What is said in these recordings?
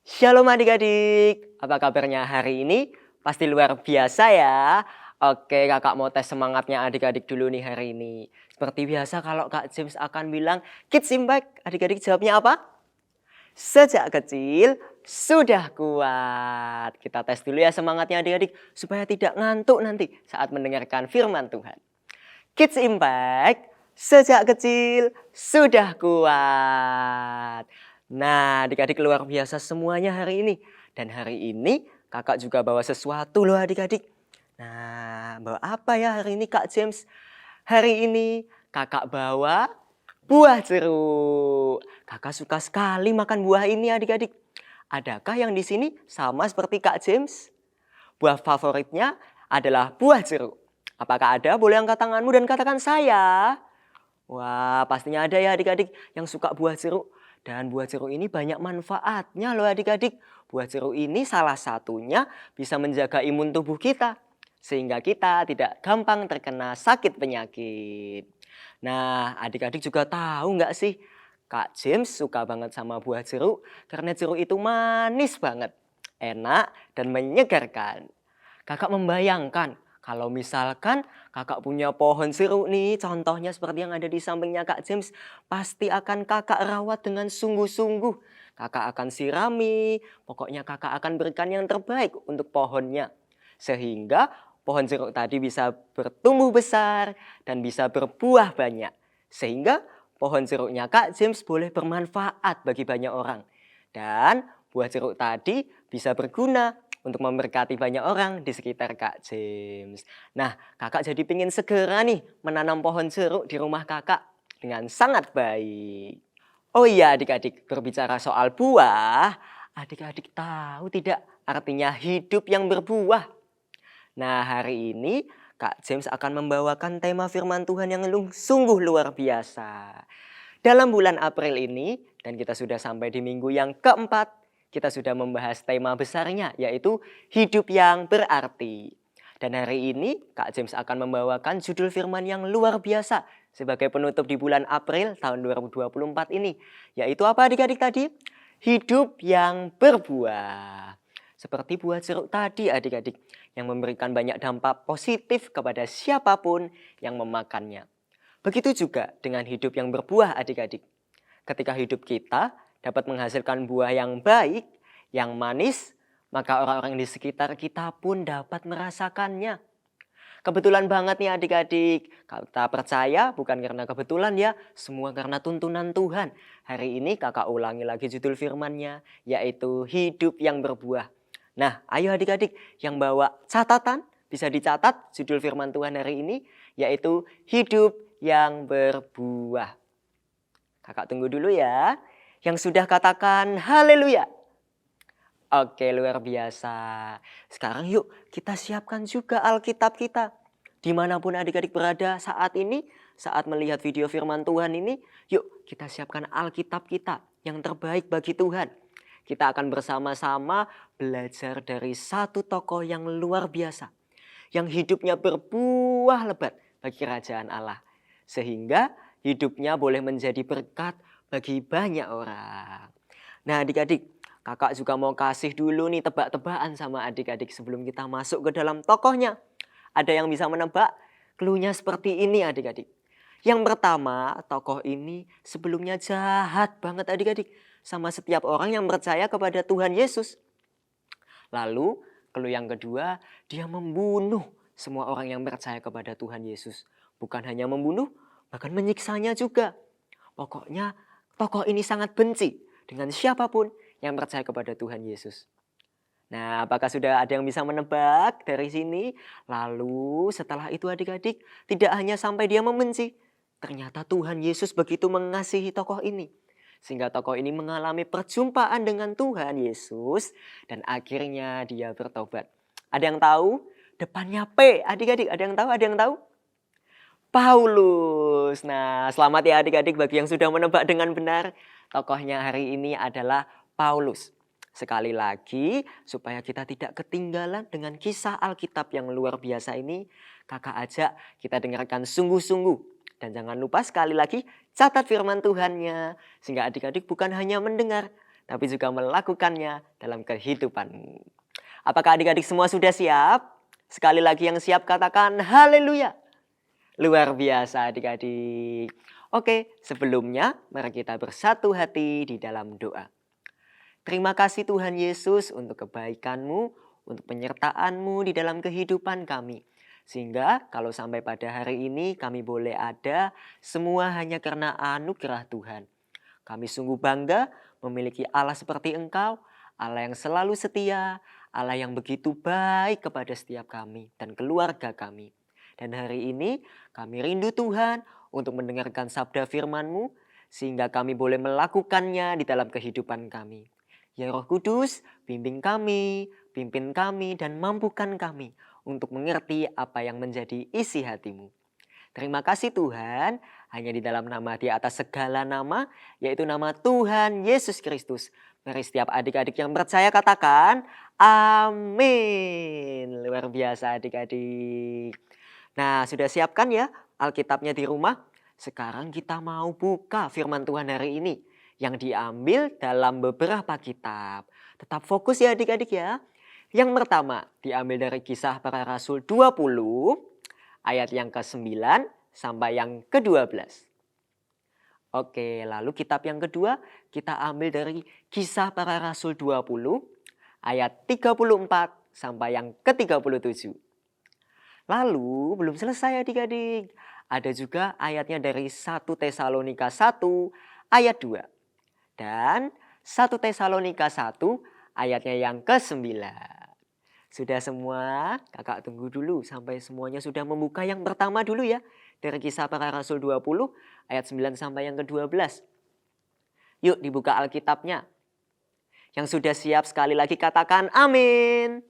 Shalom adik-adik, apa kabarnya hari ini? Pasti luar biasa ya. Oke, kakak mau tes semangatnya adik-adik dulu nih hari ini. Seperti biasa kalau Kak James akan bilang, Kids Impact, adik-adik jawabnya apa? Sejak kecil sudah kuat. Kita tes dulu ya semangatnya adik-adik, supaya tidak ngantuk nanti saat mendengarkan firman Tuhan. Kids Impact, sejak kecil sudah kuat. Nah, adik-adik luar biasa semuanya hari ini. Dan hari ini kakak juga bawa sesuatu loh adik-adik. Nah, bawa apa ya hari ini Kak James? Hari ini kakak bawa buah jeruk. Kakak suka sekali makan buah ini adik-adik. Adakah yang di sini sama seperti Kak James? Buah favoritnya adalah buah jeruk. Apakah ada? Boleh angkat tanganmu dan katakan saya. Wah, pastinya ada ya adik-adik yang suka buah jeruk. Dan buah jeruk ini banyak manfaatnya loh adik-adik. Buah jeruk ini salah satunya bisa menjaga imun tubuh kita. Sehingga kita tidak gampang terkena sakit penyakit. Nah, adik-adik juga tahu nggak sih? Kak James suka banget sama buah jeruk karena jeruk itu manis banget. Enak dan menyegarkan. Kakak membayangkan kalau misalkan kakak punya pohon jeruk nih, contohnya seperti yang ada di sampingnya Kak James, pasti akan kakak rawat dengan sungguh-sungguh. Kakak akan sirami, pokoknya kakak akan berikan yang terbaik untuk pohonnya. Sehingga pohon jeruk tadi bisa bertumbuh besar dan bisa berbuah banyak. Sehingga pohon jeruknya Kak James boleh bermanfaat bagi banyak orang. Dan buah jeruk tadi bisa berguna untuk memberkati banyak orang di sekitar Kak James. Nah, kakak jadi pingin segera nih menanam pohon jeruk di rumah kakak dengan sangat baik. Oh iya adik-adik, berbicara soal buah, adik-adik tahu tidak artinya hidup yang berbuah? Nah, hari ini Kak James akan membawakan tema firman Tuhan yang sungguh luar biasa. Dalam bulan April ini, dan kita sudah sampai di minggu yang keempat, kita sudah membahas tema besarnya, yaitu hidup yang berarti. Dan hari ini Kak James akan membawakan judul firman yang luar biasa sebagai penutup di bulan April tahun 2024 ini. Yaitu apa adik-adik tadi? Hidup yang berbuah. Seperti buah jeruk tadi adik-adik, yang memberikan banyak dampak positif kepada siapapun yang memakannya. Begitu juga dengan hidup yang berbuah adik-adik. Ketika hidup kita dapat menghasilkan buah yang baik, yang manis, maka orang-orang di sekitar kita pun dapat merasakannya. Kebetulan banget nih adik-adik. Kita percaya bukan karena kebetulan ya, semua karena tuntunan Tuhan. Hari ini kakak ulangi lagi judul firman-Nya, yaitu hidup yang berbuah. Nah, ayo adik-adik yang bawa catatan, bisa dicatat judul firman Tuhan hari ini, yaitu hidup yang berbuah. Kakak tunggu dulu ya. Yang sudah katakan haleluya. Oke, luar biasa. Sekarang yuk kita siapkan juga Alkitab kita. Dimanapun adik-adik berada saat ini, saat melihat video firman Tuhan ini, yuk kita siapkan Alkitab kita yang terbaik bagi Tuhan. Kita akan bersama-sama belajar dari satu tokoh yang luar biasa. Yang hidupnya berbuah lebat bagi kerajaan Allah. Sehingga hidupnya boleh menjadi berkat bagi banyak orang. Nah adik-adik, kakak juga mau kasih dulu nih tebak-tebakan sama adik-adik sebelum kita masuk ke dalam tokohnya. Ada yang bisa menebak? Cluenya seperti ini adik-adik. Yang pertama, tokoh ini sebelumnya jahat banget adik-adik sama setiap orang yang percaya kepada Tuhan Yesus. Lalu, clue yang kedua, dia membunuh semua orang yang percaya kepada Tuhan Yesus. Bukan hanya membunuh, bahkan menyiksanya juga. Pokoknya tokoh ini sangat benci dengan siapapun yang percaya kepada Tuhan Yesus. Nah, apakah sudah ada yang bisa menebak dari sini? Lalu setelah itu adik-adik, tidak hanya sampai dia membenci. Ternyata Tuhan Yesus begitu mengasihi tokoh ini. Sehingga tokoh ini mengalami perjumpaan dengan Tuhan Yesus. Dan akhirnya dia bertobat. Ada yang tahu? Depannya P, adik-adik. Ada yang tahu? Ada yang tahu? Paulus. Nah, selamat ya adik-adik bagi yang sudah menebak dengan benar. Tokohnya hari ini adalah Paulus. Sekali lagi, supaya kita tidak ketinggalan dengan kisah Alkitab yang luar biasa ini, kakak ajak kita dengarkan sungguh-sungguh. Dan jangan lupa sekali lagi catat firman Tuhannya. Sehingga adik-adik bukan hanya mendengar, tapi juga melakukannya dalam kehidupanmu. Apakah adik-adik semua sudah siap? Sekali lagi yang siap katakan haleluya. Luar biasa adik-adik. Oke, sebelumnya mari kita bersatu hati di dalam doa. Terima kasih Tuhan Yesus untuk kebaikan-Mu, untuk penyertaan-Mu di dalam kehidupan kami. Sehingga kalau sampai pada hari ini kami boleh ada, semua hanya karena anugerah Tuhan. Kami sungguh bangga memiliki Allah seperti Engkau, Allah yang selalu setia, Allah yang begitu baik kepada setiap kami dan keluarga kami. Dan hari ini kami rindu Tuhan untuk mendengarkan sabda firman-Mu, sehingga kami boleh melakukannya di dalam kehidupan kami. Ya Roh Kudus, bimbing kami, pimpin kami, dan mampukan kami untuk mengerti apa yang menjadi isi hati-Mu. Terima kasih Tuhan, hanya di dalam nama di atas segala nama, yaitu nama Tuhan Yesus Kristus. Mari setiap adik-adik yang percaya katakan, amin. Luar biasa adik-adik. Nah, sudah siapkan ya Alkitabnya di rumah? Sekarang kita mau buka firman Tuhan hari ini yang diambil dalam beberapa kitab. Tetap fokus ya adik-adik ya. Yang pertama diambil dari Kisah Para Rasul 20 ayat yang ke-9 sampai yang ke-12. Oke, lalu kitab yang kedua kita ambil dari Kisah Para Rasul 20 ayat 34 sampai yang ke-37. Lalu belum selesai adik-adik. Ada juga ayatnya dari 1 Tesalonika 1 ayat 2. Dan 1 Tesalonika 1 ayatnya yang ke-9. Sudah semua? Kakak tunggu dulu sampai semuanya sudah membuka yang pertama dulu ya. Dari Kisah Para Rasul 20 ayat 9 sampai yang ke-12. Yuk dibuka Alkitabnya. Yang sudah siap sekali lagi katakan amin.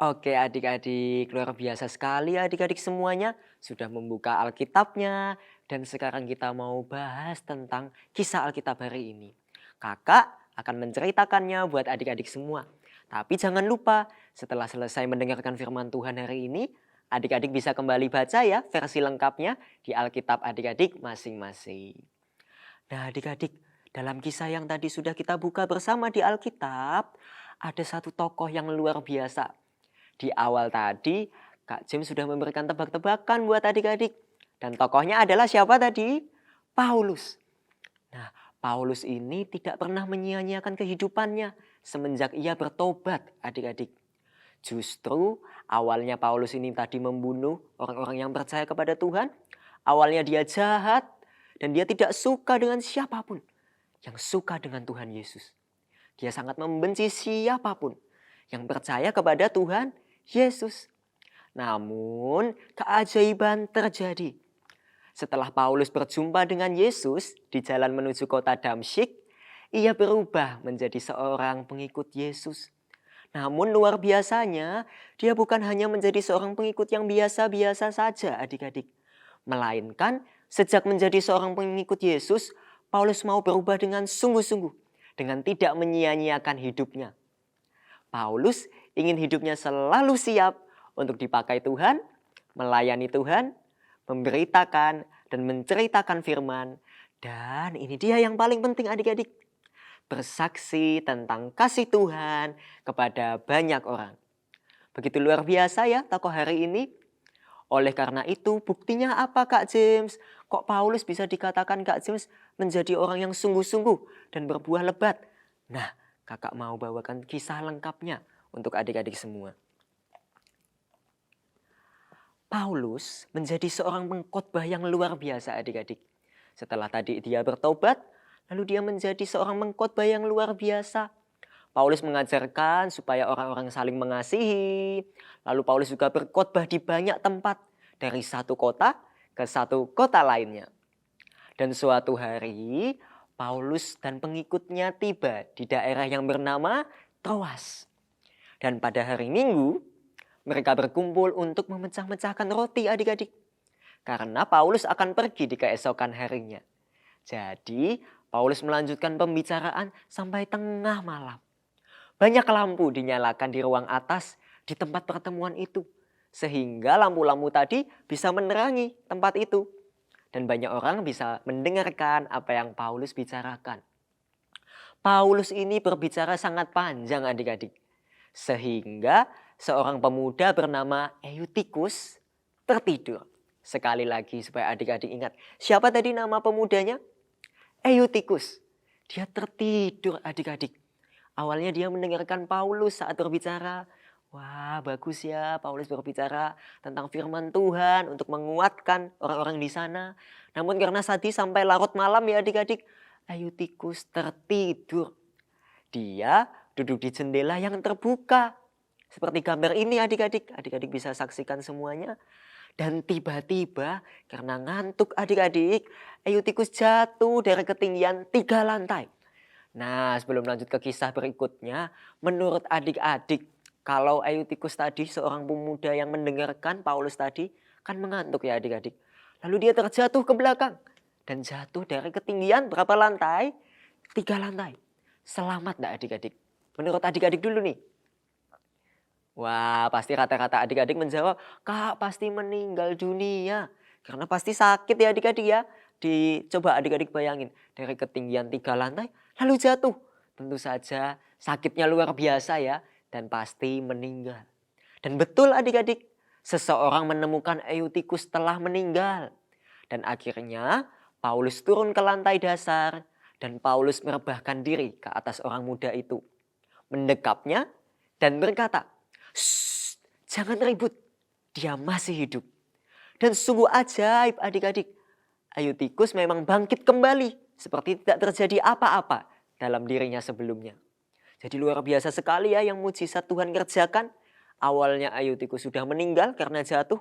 Oke adik-adik, luar biasa sekali adik-adik semuanya sudah membuka Alkitabnya. Dan sekarang kita mau bahas tentang kisah Alkitab hari ini. Kakak akan menceritakannya buat adik-adik semua. Tapi jangan lupa setelah selesai mendengarkan firman Tuhan hari ini, adik-adik bisa kembali baca ya versi lengkapnya di Alkitab adik-adik masing-masing. Nah adik-adik, dalam kisah yang tadi sudah kita buka bersama di Alkitab, ada satu tokoh yang luar biasa. Di awal tadi, Kak James sudah memberikan tebak-tebakan buat adik-adik. Dan tokohnya adalah siapa tadi? Paulus. Nah, Paulus ini tidak pernah menyia-nyiakan kehidupannya semenjak ia bertobat adik-adik. Justru awalnya Paulus ini tadi membunuh orang-orang yang percaya kepada Tuhan. Awalnya dia jahat dan dia tidak suka dengan siapapun yang suka dengan Tuhan Yesus. Dia sangat membenci siapapun yang percaya kepada Tuhan Yesus. Namun keajaiban terjadi. Setelah Paulus berjumpa dengan Yesus di jalan menuju kota Damsyik, ia berubah menjadi seorang pengikut Yesus. Namun luar biasanya, dia bukan hanya menjadi seorang pengikut yang biasa-biasa saja adik-adik. Melainkan sejak menjadi seorang pengikut Yesus, Paulus mau berubah dengan sungguh-sungguh, dengan tidak menyia-nyiakan hidupnya. Paulus ingin hidupnya selalu siap untuk dipakai Tuhan, melayani Tuhan, memberitakan dan menceritakan firman. Dan ini dia yang paling penting adik-adik. Bersaksi tentang kasih Tuhan kepada banyak orang. Begitu luar biasa ya tokoh hari ini. Oleh karena itu buktinya apa Kak James? Kok Paulus bisa dikatakan Kak James menjadi orang yang sungguh-sungguh dan berbuah lebat? Nah, kakak mau bawakan kisah lengkapnya untuk adik-adik semua. Paulus menjadi seorang pengkhotbah yang luar biasa adik-adik. Setelah tadi dia bertobat, lalu dia menjadi seorang pengkhotbah yang luar biasa. Paulus mengajarkan supaya orang-orang saling mengasihi. Lalu Paulus juga berkhotbah di banyak tempat dari satu kota ke satu kota lainnya. Dan suatu hari Paulus dan pengikutnya tiba di daerah yang bernama Troas. Dan pada hari Minggu mereka berkumpul untuk memecah-mecahkan roti adik-adik. Karena Paulus akan pergi di keesokan harinya. Jadi Paulus melanjutkan pembicaraan sampai tengah malam. Banyak lampu dinyalakan di ruang atas di tempat pertemuan itu. Sehingga lampu-lampu tadi bisa menerangi tempat itu. Dan banyak orang bisa mendengarkan apa yang Paulus bicarakan. Paulus ini berbicara sangat panjang adik-adik. Sehingga seorang pemuda bernama Eutikus tertidur. Sekali lagi supaya adik-adik ingat. Siapa tadi nama pemudanya? Eutikus. Dia tertidur adik-adik. Awalnya dia mendengarkan Paulus saat berbicara. Wah, bagus ya Paulus berbicara tentang firman Tuhan untuk menguatkan orang-orang di sana. Namun karena tadi sampai larut malam ya adik-adik, Eutikus tertidur. Dia duduk di jendela yang terbuka. Seperti gambar ini adik-adik. Adik-adik bisa saksikan semuanya. Dan tiba-tiba karena ngantuk adik-adik, Eutikus jatuh dari ketinggian 3 lantai. Nah, sebelum lanjut ke kisah berikutnya, menurut adik-adik, kalau Eutikus tadi seorang pemuda yang mendengarkan Paulus tadi, kan mengantuk ya adik-adik. Lalu dia terjatuh ke belakang dan jatuh dari ketinggian berapa lantai? 3 lantai. Selamat enggak adik-adik? Menurut adik-adik dulu nih. Wah, pasti rata-rata adik-adik menjawab, Kak pasti meninggal dunia. Karena pasti sakit ya adik-adik ya. Coba adik-adik bayangin, dari ketinggian 3 lantai lalu jatuh. Tentu saja sakitnya luar biasa ya, dan pasti meninggal. Dan betul adik-adik, seseorang menemukan Eutikus telah meninggal. Dan akhirnya Paulus turun ke lantai dasar dan Paulus merebahkan diri ke atas orang muda itu. Mendekapnya dan berkata, "Shh, jangan ribut, dia masih hidup." Dan sungguh ajaib adik-adik, Eutikus memang bangkit kembali seperti tidak terjadi apa-apa dalam dirinya sebelumnya. Jadi luar biasa sekali ya yang mujizat Tuhan kerjakan. Awalnya Eutikus sudah meninggal karena jatuh.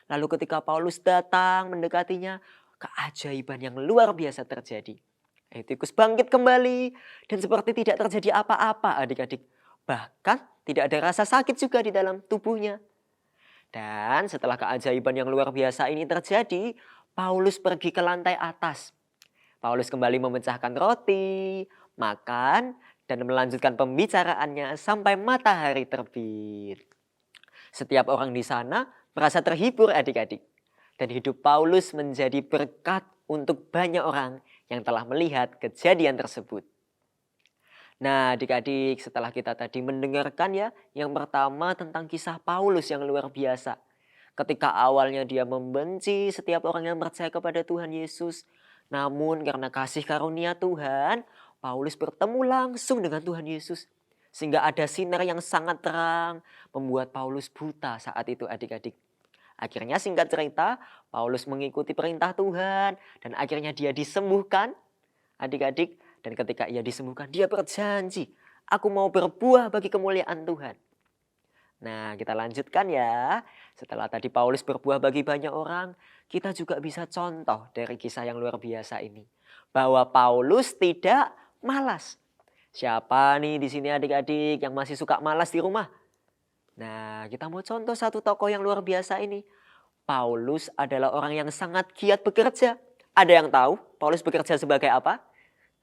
Lalu ketika Paulus datang mendekatinya, keajaiban yang luar biasa terjadi. Eutikus bangkit kembali dan seperti tidak terjadi apa-apa adik-adik. Bahkan tidak ada rasa sakit juga di dalam tubuhnya. Dan setelah keajaiban yang luar biasa ini terjadi, Paulus pergi ke lantai atas. Paulus kembali memecahkan roti, makan, dan melanjutkan pembicaraannya sampai matahari terbit. Setiap orang di sana merasa terhibur adik-adik. Dan hidup Paulus menjadi berkat untuk banyak orang yang telah melihat kejadian tersebut. Nah adik-adik, setelah kita tadi mendengarkan ya, yang pertama tentang kisah Paulus yang luar biasa. Ketika awalnya dia membenci setiap orang yang percaya kepada Tuhan Yesus. Namun karena kasih karunia Tuhan, Paulus bertemu langsung dengan Tuhan Yesus. Sehingga ada sinar yang sangat terang membuat Paulus buta saat itu adik-adik. Akhirnya singkat cerita, Paulus mengikuti perintah Tuhan dan akhirnya dia disembuhkan adik-adik. Dan ketika ia disembuhkan, dia berjanji, aku mau berbuah bagi kemuliaan Tuhan. Nah kita lanjutkan ya. Setelah tadi Paulus berbuah bagi banyak orang, kita juga bisa contoh dari kisah yang luar biasa ini. Bahwa Paulus tidak malas. Siapa nih di sini adik-adik yang masih suka malas di rumah? Nah kita mau contoh satu tokoh yang luar biasa ini. Paulus adalah orang yang sangat giat bekerja. Ada yang tahu Paulus bekerja sebagai apa?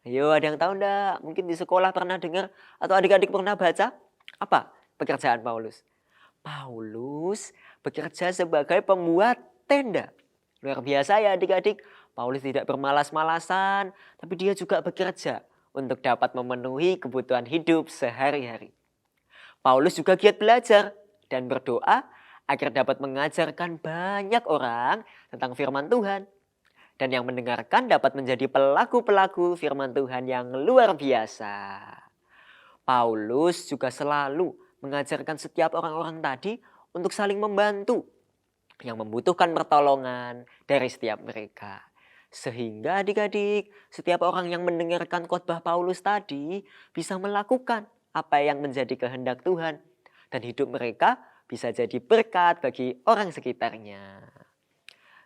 Ayo ada yang tahu enggak? Mungkin di sekolah pernah dengar atau adik-adik pernah baca? Apa pekerjaan Paulus? Paulus bekerja sebagai pembuat tenda. Luar biasa ya adik-adik. Paulus tidak bermalas-malasan, tapi dia juga bekerja untuk dapat memenuhi kebutuhan hidup sehari-hari. Paulus juga giat belajar dan berdoa agar dapat mengajarkan banyak orang tentang firman Tuhan. Dan yang mendengarkan dapat menjadi pelaku-pelaku firman Tuhan yang luar biasa. Paulus juga selalu mengajarkan setiap orang-orang tadi untuk saling membantu yang membutuhkan pertolongan dari setiap mereka. Sehingga adik-adik, setiap orang yang mendengarkan khotbah Paulus tadi bisa melakukan apa yang menjadi kehendak Tuhan. Dan hidup mereka bisa jadi berkat bagi orang sekitarnya.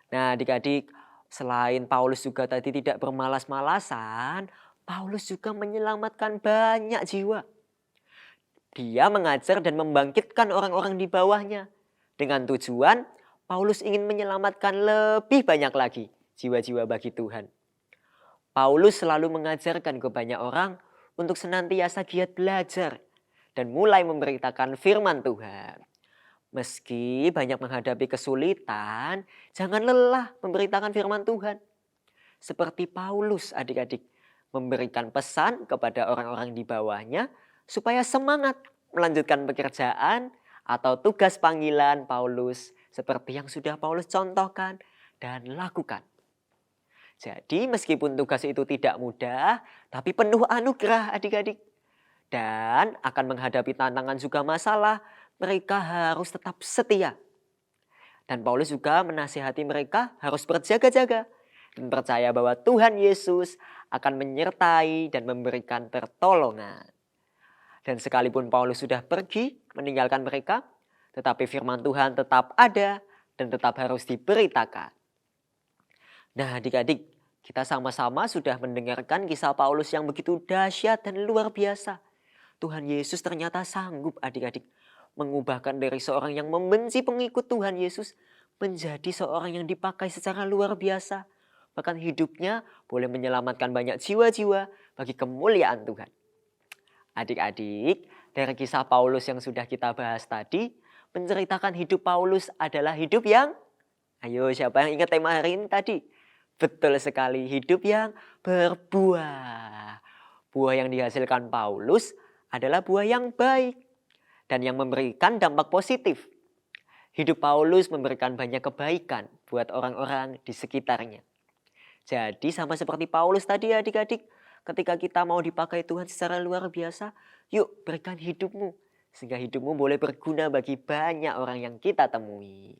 Nah adik-adik, selain Paulus juga tadi tidak bermalas-malasan, Paulus juga menyelamatkan banyak jiwa. Dia mengajar dan membangkitkan orang-orang di bawahnya. Dengan tujuan Paulus ingin menyelamatkan lebih banyak lagi jiwa-jiwa bagi Tuhan. Paulus selalu mengajarkan ke banyak orang untuk senantiasa giat belajar dan mulai memberitakan firman Tuhan. Meski banyak menghadapi kesulitan, jangan lelah memberitakan firman Tuhan. Seperti Paulus adik-adik, memberikan pesan kepada orang-orang di bawahnya supaya semangat melanjutkan pekerjaan atau tugas panggilan Paulus seperti yang sudah Paulus contohkan dan lakukan. Jadi meskipun tugas itu tidak mudah, tapi penuh anugerah adik-adik. Dan akan menghadapi tantangan juga masalah, mereka harus tetap setia. Dan Paulus juga menasihati mereka harus berjaga-jaga dan percaya bahwa Tuhan Yesus akan menyertai dan memberikan pertolongan. Dan sekalipun Paulus sudah pergi meninggalkan mereka, tetapi firman Tuhan tetap ada dan tetap harus diberitakan. Nah adik-adik, kita sama-sama sudah mendengarkan kisah Paulus yang begitu dahsyat dan luar biasa. Tuhan Yesus ternyata sanggup adik-adik mengubahkan dari seorang yang membenci pengikut Tuhan Yesus menjadi seorang yang dipakai secara luar biasa. Bahkan hidupnya boleh menyelamatkan banyak jiwa-jiwa bagi kemuliaan Tuhan. Adik-adik, dari kisah Paulus yang sudah kita bahas tadi, menceritakan hidup Paulus adalah hidup yang, ayo siapa yang ingat tema hari ini tadi? Betul sekali, hidup yang berbuah. Buah yang dihasilkan Paulus adalah buah yang baik dan yang memberikan dampak positif. Hidup Paulus memberikan banyak kebaikan buat orang-orang di sekitarnya. Jadi sama seperti Paulus tadi adik-adik, ketika kita mau dipakai Tuhan secara luar biasa, yuk berikan hidupmu. Sehingga hidupmu boleh berguna bagi banyak orang yang kita temui.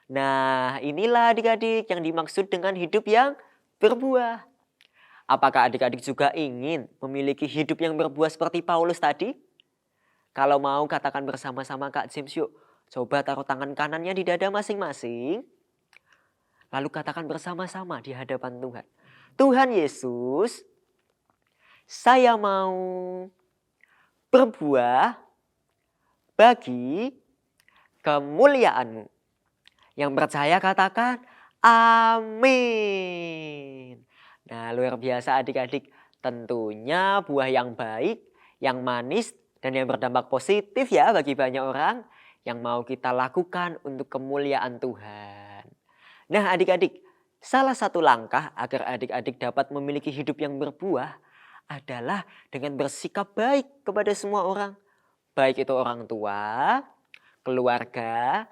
Nah inilah adik-adik yang dimaksud dengan hidup yang berbuah. Apakah adik-adik juga ingin memiliki hidup yang berbuah seperti Paulus tadi? Kalau mau katakan bersama-sama Kak James yuk. Coba taruh tangan kanannya di dada masing-masing. Lalu katakan bersama-sama di hadapan Tuhan. Tuhan Yesus, saya mau berbuah bagi kemuliaan-Mu. Yang percaya katakan amin. Nah luar biasa adik-adik. Tentunya buah yang baik, yang manis dan yang berdampak positif ya bagi banyak orang yang mau kita lakukan untuk kemuliaan Tuhan. Nah adik-adik, salah satu langkah agar adik-adik dapat memiliki hidup yang berbuah adalah dengan bersikap baik kepada semua orang. Baik itu orang tua, keluarga,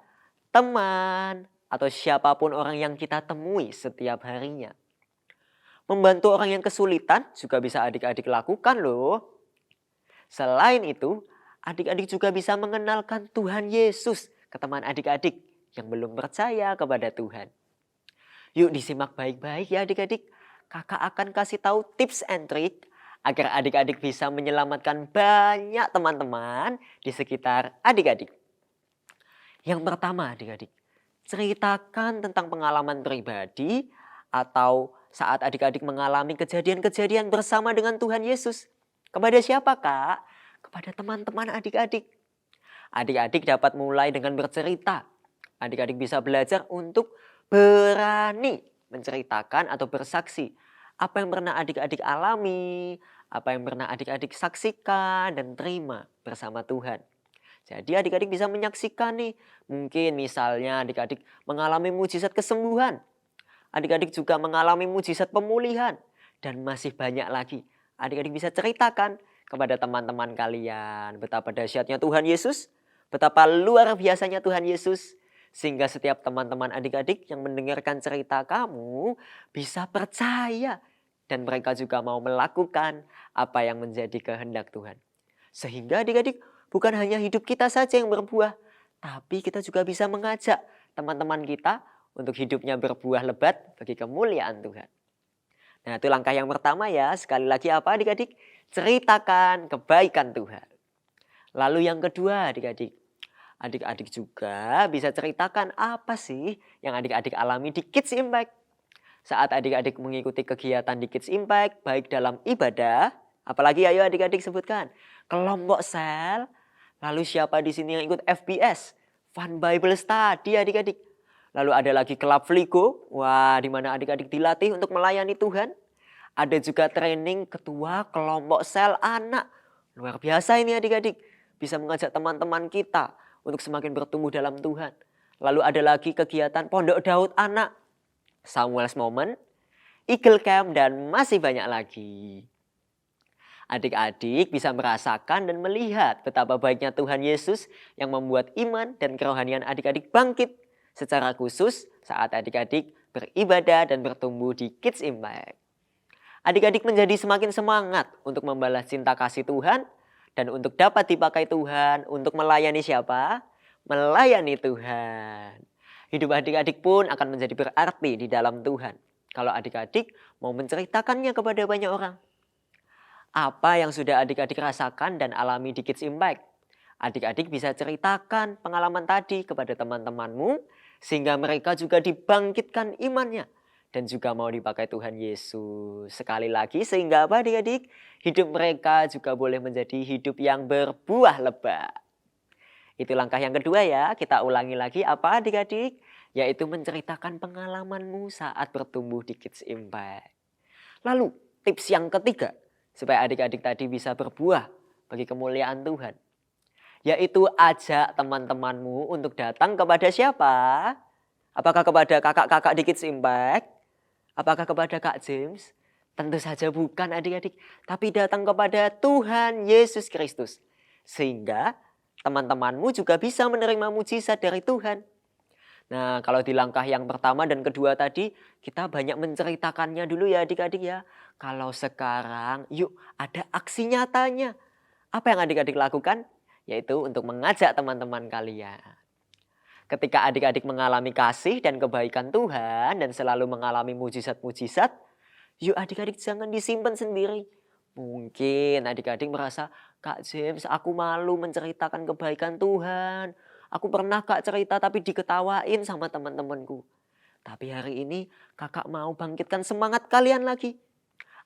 teman, atau siapapun orang yang kita temui setiap harinya. Membantu orang yang kesulitan juga bisa adik-adik lakukan loh. Selain itu, adik-adik juga bisa mengenalkan Tuhan Yesus ke teman adik-adik yang belum percaya kepada Tuhan. Yuk disimak baik-baik ya adik-adik. Kakak akan kasih tahu tips and trick agar adik-adik bisa menyelamatkan banyak teman-teman di sekitar adik-adik. Yang pertama adik-adik, ceritakan tentang pengalaman pribadi atau saat adik-adik mengalami kejadian-kejadian bersama dengan Tuhan Yesus. Kepada siapa Kak? Kepada teman-teman adik-adik. Adik-adik dapat mulai dengan bercerita. Adik-adik bisa belajar untuk berani menceritakan atau bersaksi. Apa yang pernah adik-adik alami, apa yang pernah adik-adik saksikan dan terima bersama Tuhan. Jadi adik-adik bisa menyaksikan nih. Mungkin misalnya adik-adik mengalami mujizat kesembuhan. Adik-adik juga mengalami mujizat pemulihan. Dan masih banyak lagi. Adik-adik bisa ceritakan kepada teman-teman kalian. Betapa dahsyatnya Tuhan Yesus. Betapa luar biasanya Tuhan Yesus. Sehingga setiap teman-teman adik-adik yang mendengarkan cerita kamu bisa percaya. Dan mereka juga mau melakukan apa yang menjadi kehendak Tuhan. Sehingga adik-adik bukan hanya hidup kita saja yang berbuah. Tapi kita juga bisa mengajak teman-teman kita untuk hidupnya berbuah lebat bagi kemuliaan Tuhan. Nah itu langkah yang pertama ya. Sekali lagi apa adik-adik? Ceritakan kebaikan Tuhan. Lalu yang kedua adik-adik. Adik-adik juga bisa ceritakan apa sih yang adik-adik alami di Kids Impact. Saat adik-adik mengikuti kegiatan di Kids Impact. Baik dalam ibadah. Apalagi ayo adik-adik sebutkan. Kelompok sel. Lalu siapa di sini yang ikut FBS? Fun Bible Study adik-adik. Lalu ada lagi Club Fligo, wah di mana adik-adik dilatih untuk melayani Tuhan. Ada juga training ketua kelompok sel anak. Luar biasa ini adik-adik, bisa mengajak teman-teman kita untuk semakin bertumbuh dalam Tuhan. Lalu ada lagi kegiatan Pondok Daud Anak, Samuel's Moment, Eagle Camp, dan masih banyak lagi. Adik-adik bisa merasakan dan melihat betapa baiknya Tuhan Yesus yang membuat iman dan kerohanian adik-adik bangkit secara khusus saat adik-adik beribadah dan bertumbuh di Kids Impact. Adik-adik menjadi semakin semangat untuk membalas cinta kasih Tuhan dan untuk dapat dipakai Tuhan untuk melayani siapa? Melayani Tuhan. Hidup adik-adik pun akan menjadi berarti di dalam Tuhan kalau adik-adik mau menceritakannya kepada banyak orang. Apa yang sudah adik-adik rasakan dan alami di Kids Impact? Adik-adik bisa ceritakan pengalaman tadi kepada teman-temanmu sehingga mereka juga dibangkitkan imannya dan juga mau dipakai Tuhan Yesus. Sekali lagi sehingga apa adik-adik? Hidup mereka juga boleh menjadi hidup yang berbuah lebat. Itu langkah yang kedua ya. Kita ulangi lagi apa adik-adik? Yaitu menceritakan pengalamanmu saat bertumbuh di Kids Impact. Lalu tips yang ketiga supaya adik-adik tadi bisa berbuah bagi kemuliaan Tuhan. Yaitu ajak teman-temanmu untuk datang kepada siapa? Apakah kepada kakak-kakak di Kids Impact? Apakah kepada Kak James? Tentu saja bukan adik-adik. Tapi datang kepada Tuhan Yesus Kristus. Sehingga teman-temanmu juga bisa menerima mujizat dari Tuhan. Nah, kalau di langkah yang pertama dan kedua tadi, kita banyak menceritakannya dulu ya adik-adik ya. Kalau sekarang, yuk ada aksi nyatanya. Apa yang adik-adik lakukan? Yaitu untuk mengajak teman-teman kalian. Ketika adik-adik mengalami kasih dan kebaikan Tuhan dan selalu mengalami mujizat-mujizat, yuk adik-adik jangan disimpan sendiri. Mungkin adik-adik merasa, Kak James, aku malu menceritakan kebaikan Tuhan. Aku pernah Kak cerita tapi diketawain sama teman-temanku. Tapi hari ini kakak mau bangkitkan semangat kalian lagi.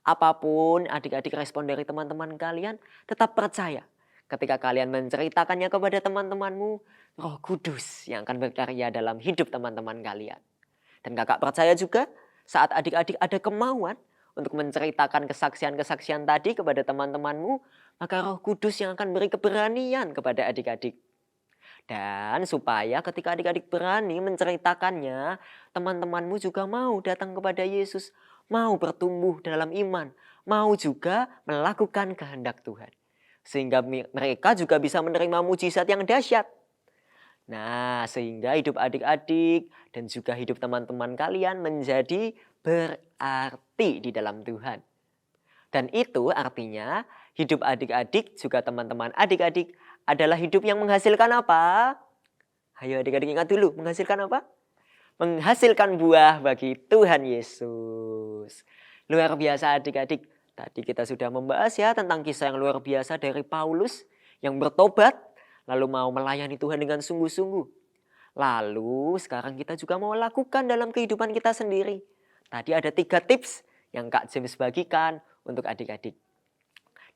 Apapun adik-adik respon dari teman-teman kalian, tetap percaya. Ketika kalian menceritakannya kepada teman-temanmu, Roh Kudus yang akan berkarya dalam hidup teman-teman kalian. Dan kakak percaya juga saat adik-adik ada kemauan untuk menceritakan kesaksian-kesaksian tadi kepada teman-temanmu, maka Roh Kudus yang akan beri keberanian kepada adik-adik. Dan supaya ketika adik-adik berani menceritakannya, teman-temanmu juga mau datang kepada Yesus, mau bertumbuh dalam iman, mau juga melakukan kehendak Tuhan. Sehingga mereka juga bisa menerima mujizat yang dahsyat. Nah, sehingga hidup adik-adik dan juga hidup teman-teman kalian menjadi berarti di dalam Tuhan. Dan itu artinya hidup adik-adik juga teman-teman adik-adik adalah hidup yang menghasilkan apa? Ayo adik-adik ingat dulu, menghasilkan apa? Menghasilkan buah bagi Tuhan Yesus. Luar biasa adik-adik. Tadi kita sudah membahas ya tentang kisah yang luar biasa dari Paulus yang bertobat lalu mau melayani Tuhan dengan sungguh-sungguh. Lalu sekarang kita juga mau lakukan dalam kehidupan kita sendiri. Tadi ada 3 tips yang Kak James bagikan untuk adik-adik.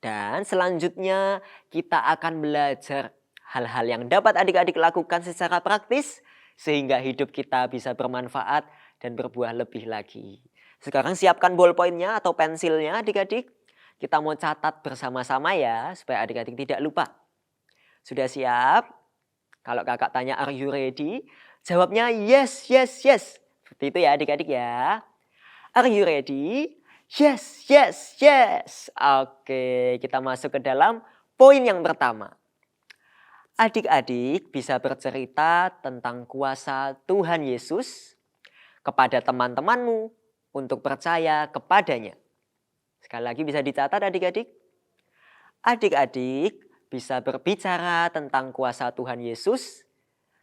Dan selanjutnya kita akan belajar hal-hal yang dapat adik-adik lakukan secara praktis sehingga hidup kita bisa bermanfaat dan berbuah lebih lagi. Sekarang siapkan ballpointnya atau pensilnya adik-adik. Kita mau catat bersama-sama ya supaya adik-adik tidak lupa. Sudah siap? Kalau kakak tanya are you ready? Jawabnya yes, yes, yes. Seperti itu ya adik-adik ya. Are you ready? Yes, yes, yes. Oke, kita masuk ke dalam poin yang pertama. Adik-adik bisa bercerita tentang kuasa Tuhan Yesus kepada teman-temanmu untuk percaya kepadanya. Sekali lagi bisa dicatat adik-adik. Adik-adik bisa berbicara tentang kuasa Tuhan Yesus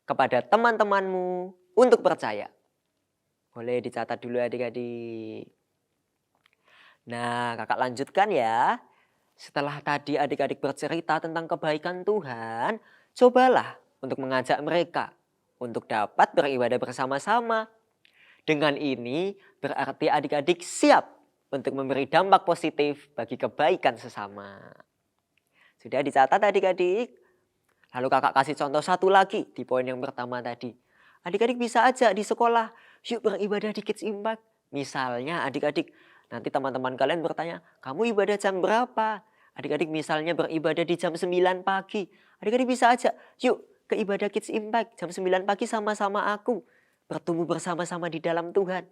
kepada teman-temanmu untuk percaya. Boleh dicatat dulu adik-adik. Nah, kakak lanjutkan ya. Setelah tadi adik-adik bercerita tentang kebaikan Tuhan, cobalah untuk mengajak mereka untuk dapat beribadah bersama-sama. Dengan ini berarti adik-adik siap untuk memberi dampak positif bagi kebaikan sesama. Sudah dicatat adik-adik? Lalu kakak kasih contoh satu lagi di poin yang pertama tadi. Adik-adik bisa ajak di sekolah, yuk beribadah di Kids Impact. Misalnya adik-adik, nanti teman-teman kalian bertanya, kamu ibadah jam berapa? Adik-adik misalnya beribadah di jam 9 pagi. Adik-adik bisa ajak, yuk ke ibadah Kids Impact jam 9 pagi sama-sama aku. Bertumbuh bersama-sama di dalam Tuhan.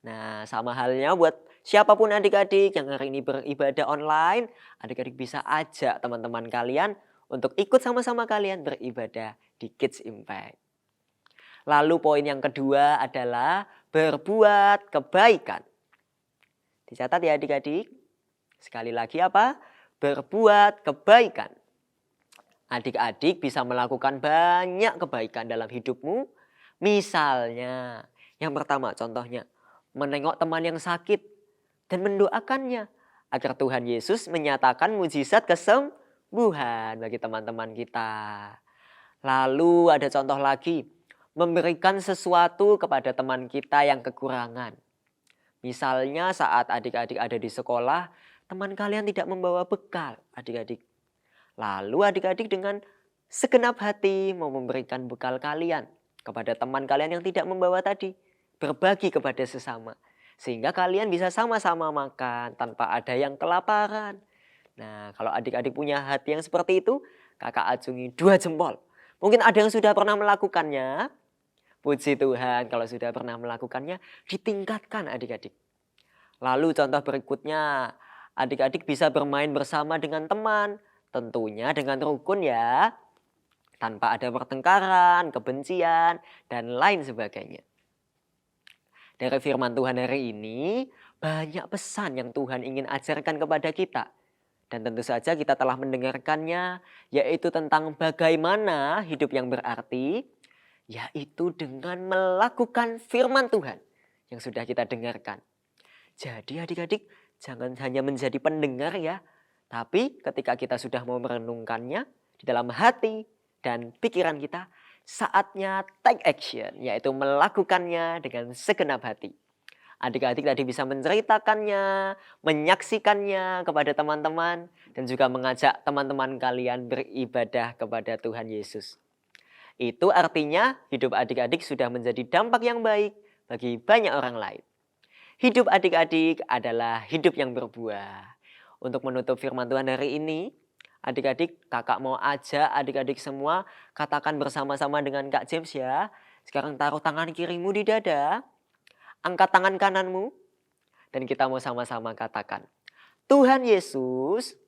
Nah, sama halnya buat Siapapun adik-adik yang hari ini beribadah online, adik-adik bisa ajak teman-teman kalian untuk ikut sama-sama kalian beribadah di Kids Impact. Lalu poin yang kedua adalah berbuat kebaikan. Dicatat ya adik-adik. Sekali lagi apa? Berbuat kebaikan. Adik-adik bisa melakukan banyak kebaikan dalam hidupmu. Misalnya, yang pertama contohnya, menengok teman yang sakit dan mendoakannya agar Tuhan Yesus menyatakan mujizat kesembuhan bagi teman-teman kita. Lalu ada contoh lagi, memberikan sesuatu kepada teman kita yang kekurangan. Misalnya saat adik-adik ada di sekolah, teman kalian tidak membawa bekal adik-adik. Lalu adik-adik dengan segenap hati mau memberikan bekal kalian kepada teman kalian yang tidak membawa tadi. Berbagi kepada sesama. Sehingga kalian bisa sama-sama makan tanpa ada yang kelaparan. Nah, kalau adik-adik punya hati yang seperti itu, kakak acungi 2 jempol. Mungkin ada yang sudah pernah melakukannya. Puji Tuhan kalau sudah pernah melakukannya, ditingkatkan adik-adik. Lalu contoh berikutnya, adik-adik bisa bermain bersama dengan teman. Tentunya dengan rukun ya. Tanpa ada pertengkaran, kebencian, dan lain sebagainya. Dari firman Tuhan hari ini, banyak pesan yang Tuhan ingin ajarkan kepada kita. Dan tentu saja kita telah mendengarkannya, yaitu tentang bagaimana hidup yang berarti, yaitu dengan melakukan firman Tuhan yang sudah kita dengarkan. Jadi adik-adik jangan hanya menjadi pendengar ya, tapi ketika kita sudah mau merenungkannya di dalam hati dan pikiran kita, saatnya take action, yaitu melakukannya dengan segenap hati. Adik-adik tadi bisa menceritakannya, menyaksikannya kepada teman-teman, dan juga mengajak teman-teman kalian beribadah kepada Tuhan Yesus. Itu artinya hidup adik-adik sudah menjadi dampak yang baik bagi banyak orang lain. Hidup adik-adik adalah hidup yang berbuah. Untuk menutup firman Tuhan hari ini, adik-adik kakak mau ajak adik-adik semua katakan bersama-sama dengan Kak James ya. Sekarang taruh tangan kirimu di dada. Angkat tangan kananmu dan kita mau sama-sama katakan, Tuhan Yesus,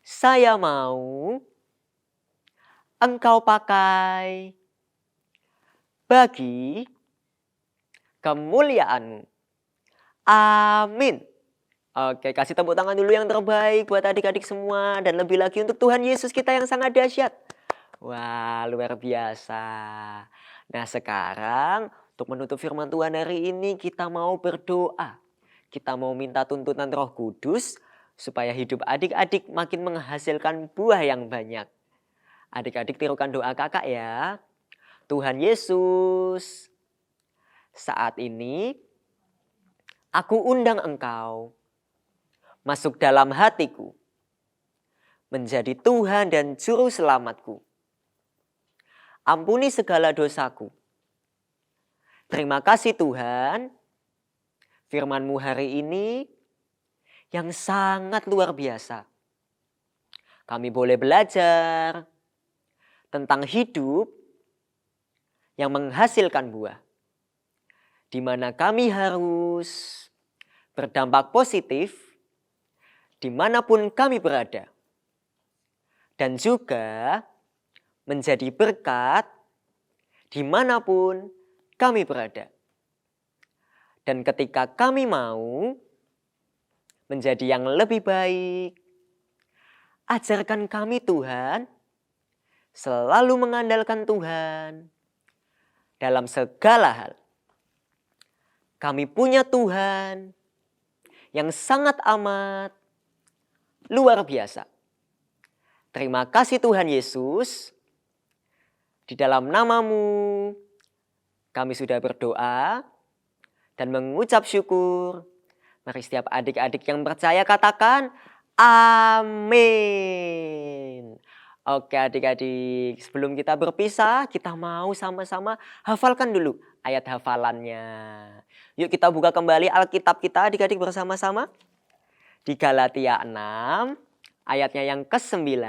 saya mau Engkau pakai bagi kemuliaan-Mu. Amin. Oke, kasih tepuk tangan dulu yang terbaik buat adik-adik semua dan lebih lagi untuk Tuhan Yesus kita yang sangat dahsyat. Wah, luar biasa. Nah, sekarang untuk menutup firman Tuhan hari ini kita mau berdoa. Kita mau minta tuntunan Roh Kudus supaya hidup adik-adik makin menghasilkan buah yang banyak. Adik-adik tirukan doa kakak ya. Tuhan Yesus, saat ini aku undang Engkau masuk dalam hatiku. Menjadi Tuhan dan Juru Selamatku. Ampuni segala dosaku. Terima kasih Tuhan, firman-Mu hari ini yang sangat luar biasa. Kami boleh belajar tentang hidup yang menghasilkan buah. Di mana kami harus berdampak positif dimanapun kami berada. Dan juga menjadi berkat dimanapun kami berada. Dan ketika kami mau menjadi yang lebih baik, ajarkan kami Tuhan selalu mengandalkan Tuhan dalam segala hal. Kami punya Tuhan yang sangat amat luar biasa. Terima kasih Tuhan Yesus. Di dalam nama-Mu kami sudah berdoa dan mengucap syukur. Mari setiap adik-adik yang percaya katakan amin. Oke adik-adik, sebelum kita berpisah, kita mau sama-sama hafalkan dulu ayat hafalannya. Yuk kita buka kembali Alkitab kita adik-adik bersama-sama. Di Galatia 6, ayatnya yang ke-9.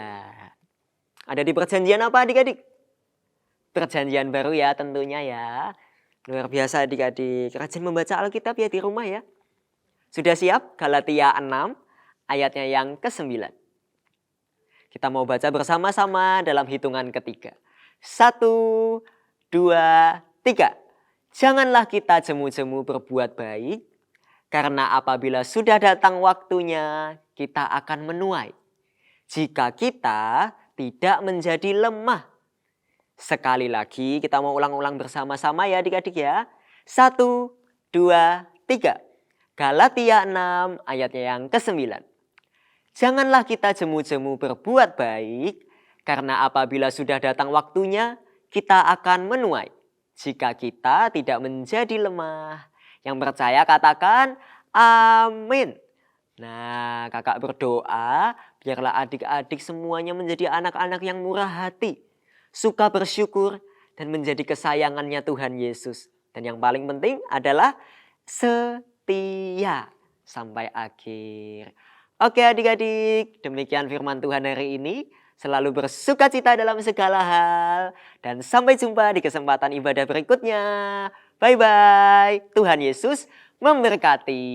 Ada di perjanjian apa adik-adik? Perjanjian baru ya tentunya ya. Luar biasa adik-adik. Rajin membaca Alkitab ya di rumah ya. Sudah siap? Galatia 6 ayatnya yang ke-9. Kita mau baca bersama-sama dalam hitungan ketiga. 1, 2, 3. Janganlah kita jemu-jemu berbuat baik, karena apabila sudah datang waktunya, kita akan menuai. Jika kita tidak menjadi lemah. Sekali lagi kita mau ulang-ulang bersama-sama ya adik-adik ya. 1, 2, 3. Galatia 6 ayatnya yang ke-9. Janganlah kita jemu-jemu berbuat baik, karena apabila sudah datang waktunya, kita akan menuai. Jika kita tidak menjadi lemah. Yang percaya katakan amin. Nah, kakak berdoa biarlah adik-adik semuanya menjadi anak-anak yang murah hati, suka bersyukur, dan menjadi kesayangannya Tuhan Yesus. Dan yang paling penting adalah setia sampai akhir. Oke adik-adik, demikian firman Tuhan hari ini. Selalu bersukacita dalam segala hal. Dan sampai jumpa di kesempatan ibadah berikutnya. Bye-bye. Tuhan Yesus memberkati.